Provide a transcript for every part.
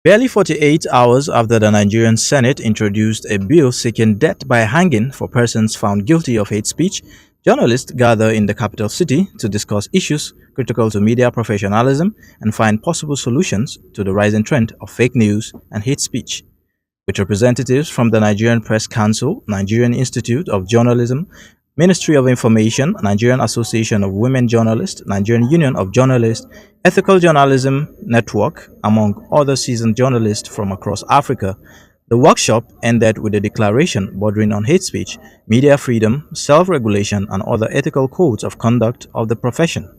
Barely 48 hours after the Nigerian Senate introduced a bill seeking death by hanging for persons found guilty of hate speech, journalists gather in the capital city to discuss issues critical to media professionalism and find possible solutions to the rising trend of fake news and hate speech. With representatives from the Nigerian Press Council, Nigerian Institute of Journalism, Ministry of Information, Nigerian Association of Women Journalists, Nigerian Union of Journalists, Ethical Journalism Network, among other seasoned journalists from across Africa, the workshop ended with a declaration bordering on hate speech, media freedom, self-regulation, and other ethical codes of conduct of the profession.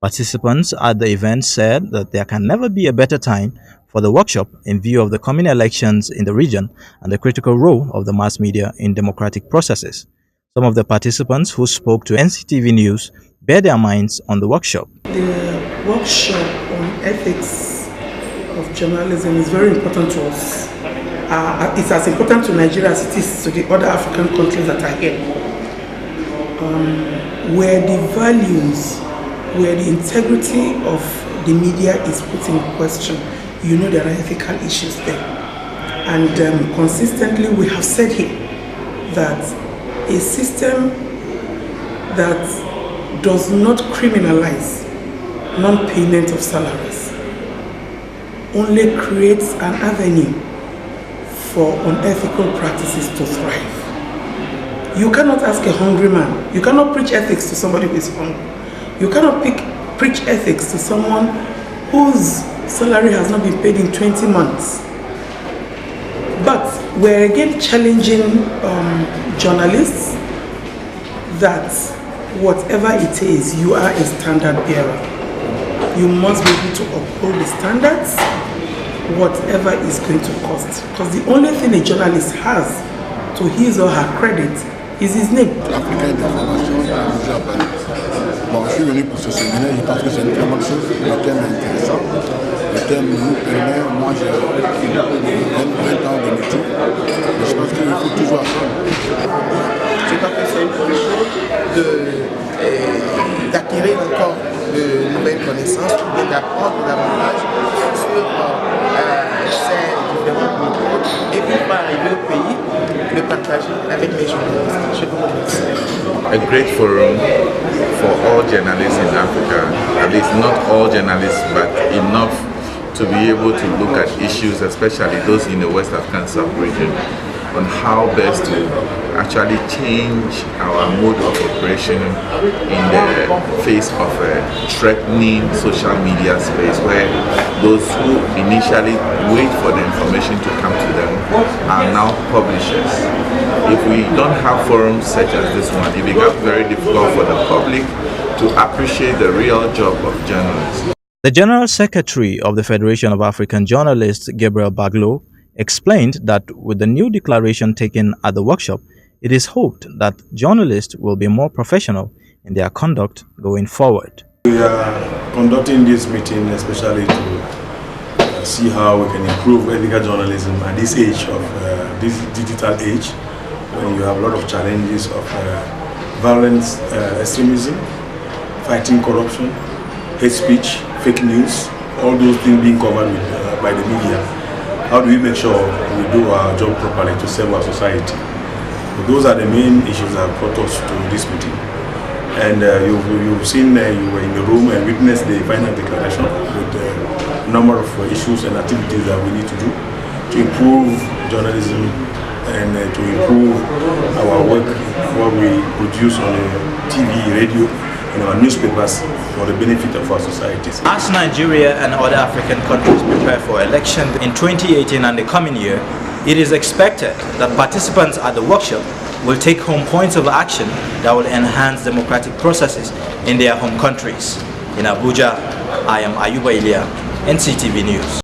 Participants at the event said that there can never be a better time for the workshop in view of the coming elections in the region and the critical role of the mass media in democratic processes. Some of the participants who spoke to NCTV News bare their minds on the workshop. The workshop on ethics of journalism is very important to us. It's as important to Nigeria as it is to the other African countries that are here. Where the values, where the integrity of the media is put in question, you know there are ethical issues there. And consistently we have said here that a system that does not criminalize non-payment of salaries only creates an avenue for unethical practices to thrive. You cannot ask a hungry man, you cannot preach ethics to somebody who is hungry. You cannot preach ethics to someone whose salary has not been paid in 20 months. But we're again challenging journalists that whatever it is, you are a standard bearer. You must be able to uphold the standards, whatever is going to cost. Because the only thing a journalist has to his or her credit is his name. Bon, je suis venu pour ce séminaire, je pense que c'est une très bonne chose, le thème est intéressant. Le thème nous permet, moi j'ai 20 ans de métier, mais je pense qu'il faut toujours apprendre. Je pense que c'est une bonne chose d'acquérir encore de nouvelles connaissances, d'apprendre davantage sur ces différents méthodes et puis pour arriver au pays, de partager avec les journalistes. Je vous remercie. A great forum for all journalists in Africa, at least not all journalists, but enough to be able to look at issues, especially those in the West African sub-region, on how best to actually change our mode of operation in the face of a threatening social media space where those who initially wait for the information to come to them are now publishers. If we don't have forums such as this one, it becomes very difficult for the public to appreciate the real job of journalists. The General Secretary of the Federation of African Journalists, Gabriel Baglo, explained that with the new declaration taken at the workshop, it is hoped that journalists will be more professional in their conduct going forward. We are conducting this meeting especially to see how we can improve ethical journalism at this age of this digital age, when you have a lot of challenges of violent extremism, fighting corruption, hate speech, fake news, all those things being covered with, by the media. How do we make sure we do our job properly to serve our society? So those are the main issues that brought us to this meeting. And you've seen, you were in the room and witnessed the final declaration with a number of issues and activities that we need to do to improve journalism and to improve our work, what we produce on the TV, radio, and our newspapers for the benefit of our societies. As Nigeria and other African countries prepare for elections in 2018 and the coming year, it is expected that participants at the workshop will take home points of action that will enhance democratic processes in their home countries. In Abuja, I am Ayuba Ilia, NCTV News.